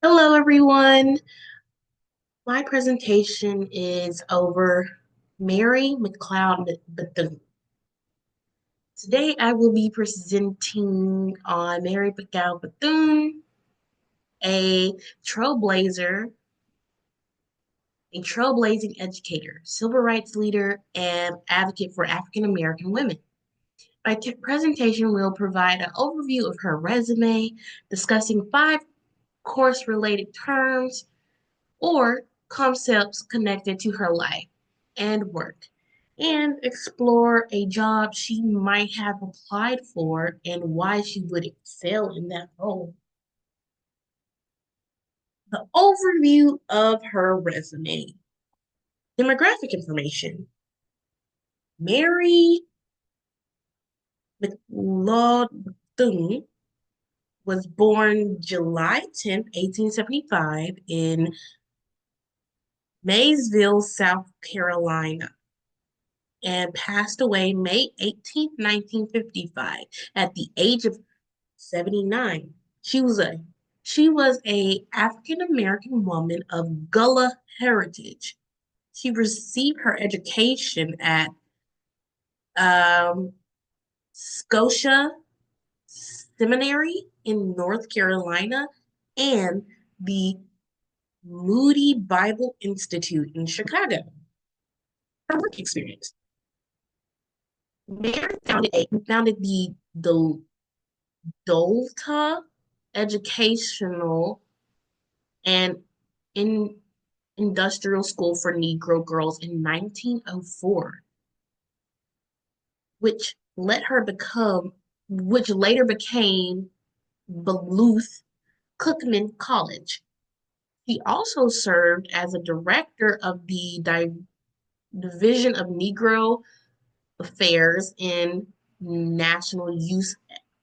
Hello, everyone. My presentation is over Mary McLeod Bethune. Today, I will be presenting on Mary McLeod Bethune, a trailblazer, a trailblazing educator, civil rights leader, and advocate for African American women. My presentation will provide an overview of her resume, discussing 5 course-related terms or concepts connected to her life and work, and explore a job she might have applied for and why she would excel in that role. The overview of her resume. Demographic information. Mary McLeod Bethune was born July 10th, 1875 in Maysville, South Carolina, and passed away May 18th, 1955 at the age of 79. She was a African American woman of Gullah heritage. She received her education at um, Scotia Seminary in North Carolina and the Moody Bible Institute in Chicago. Her work experience. Mary founded the Dolta Educational and in Industrial School for Negro Girls in 1904, which let her become, which later became Bluth Cookman College. He also served as a director of the Division of Negro Affairs in National Youth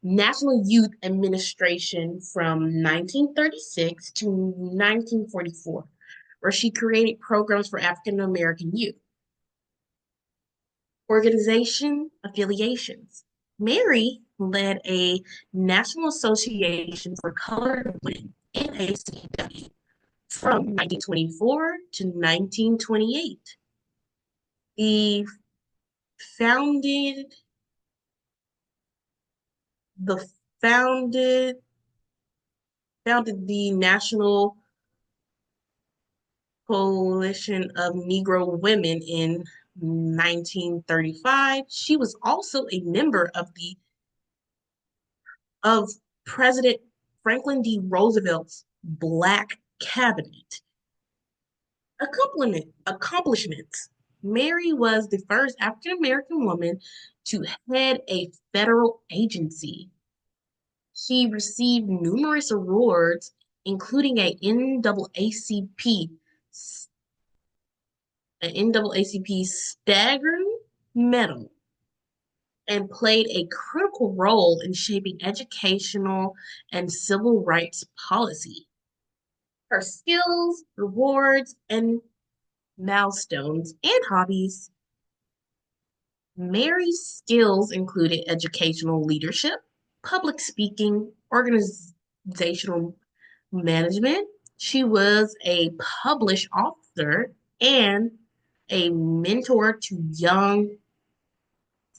National Youth Administration from 1936 to 1944, where she created programs for African American youth. Organization affiliations. Mary led a National Association for Colored Women, NACW, from 1924 to 1928. The founded the founded founded the National Coalition of Negro Women in 1935. She was also a member of President Franklin D. Roosevelt's Black Cabinet. Accomplishments. Mary was the first African American woman to head a federal agency. She received numerous awards, including an NAACP Staggering Medal, and played a critical role in shaping educational and civil rights policy. Her skills, rewards, and milestones and hobbies. Mary's skills included educational leadership, public speaking, organizational management. She was a published author and a mentor to young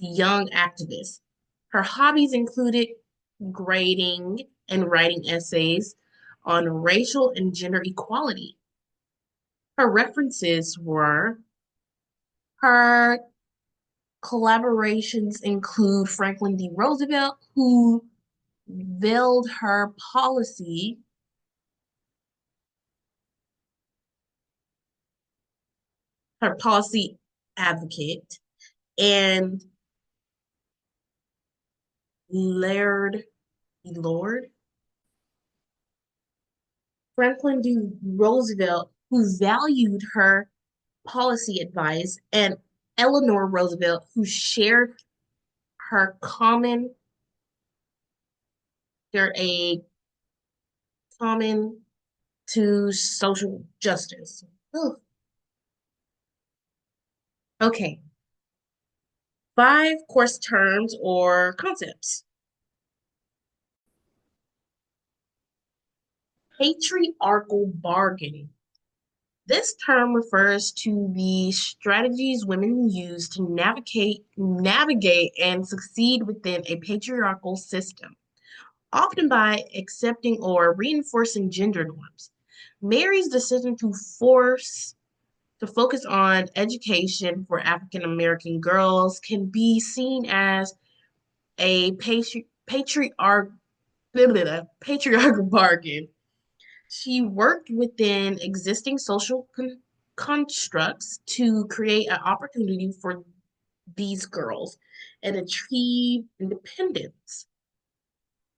activists. Her hobbies included grading and writing essays on racial and gender equality. Her references were her collaborations include Franklin D. Roosevelt, who veiled her policy advocate, and Laird Lord. Franklin D. Roosevelt, who valued her policy advice, and Eleanor Roosevelt, who her common, shared a common to social justice. Ugh. Okay, 5 course terms or concepts. Patriarchal bargaining. This term refers to the strategies women use to navigate and succeed within a patriarchal system, often by accepting or reinforcing gender norms. Mary's decision to focus on education for African American girls can be seen as a patriarchal bargain. She worked within existing social constructs to create an opportunity for these girls and achieve independence.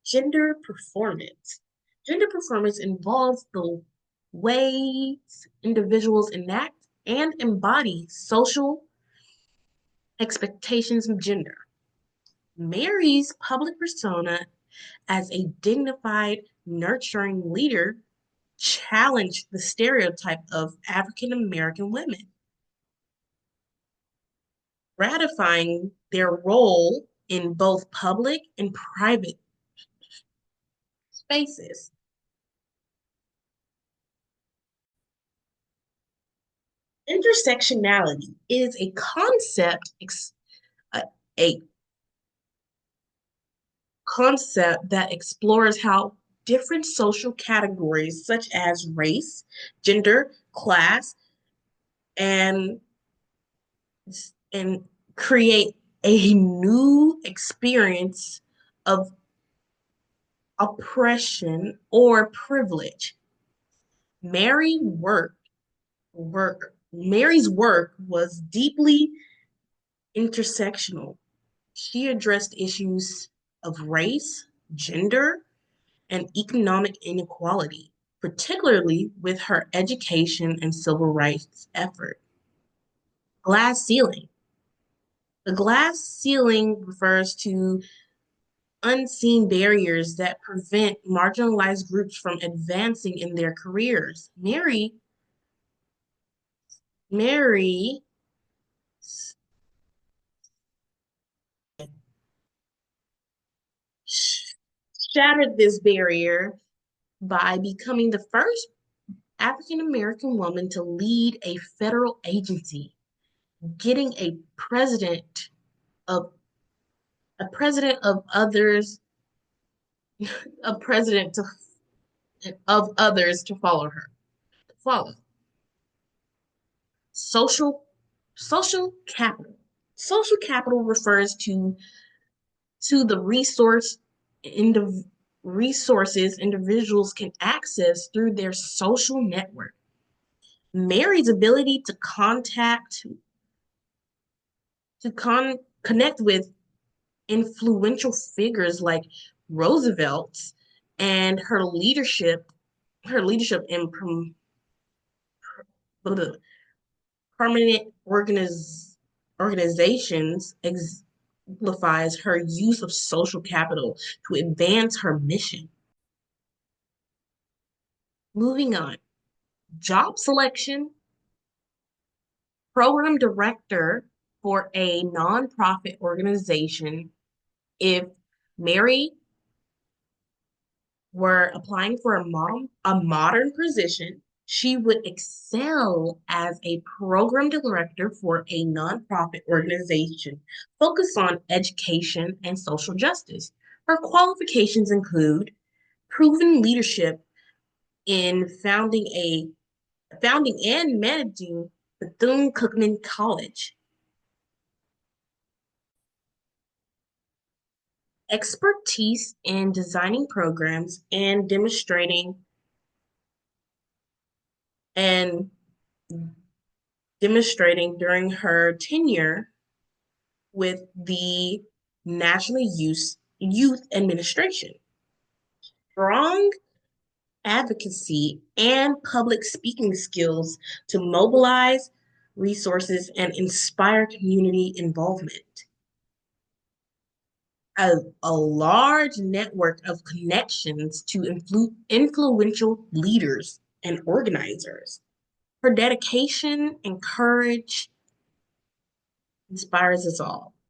Gender performance. Gender performance involves the ways individuals enact and embody social expectations of gender. Mary's public persona as a dignified, nurturing leader challenged the stereotype of African American women, ratifying their role in both public and private spaces. Intersectionality is a concept that explores how different social categories such as race, gender, class, and and create a new experience of oppression or privilege. Mary Mary's work was deeply intersectional. She addressed issues of race, gender, and economic inequality, particularly with her education and civil rights effort. Glass ceiling. The glass ceiling refers to unseen barriers that prevent marginalized groups from advancing in their careers. Mary shattered this barrier by becoming the first African American woman to lead a federal agency, getting of president of others, a president to of others to follow her. Follow. Social social capital. Social capital refers to the resources individuals can access through their social network. Mary's ability connect with influential figures like Roosevelt's and her leadership in permanent organizations exemplifies her use of social capital to advance her mission. Moving on, job selection, program director for a nonprofit organization. If Mary were applying for a modern position, she would excel as a program director for a nonprofit organization focused on education and social justice. Her qualifications include proven leadership in founding and managing Bethune-Cookman College, expertise in designing programs and demonstrating during her tenure with the National Youth Administration. Strong advocacy and public speaking skills to mobilize resources and inspire community involvement. A large network of connections to influential leaders and organizers. Her dedication and courage inspires us all.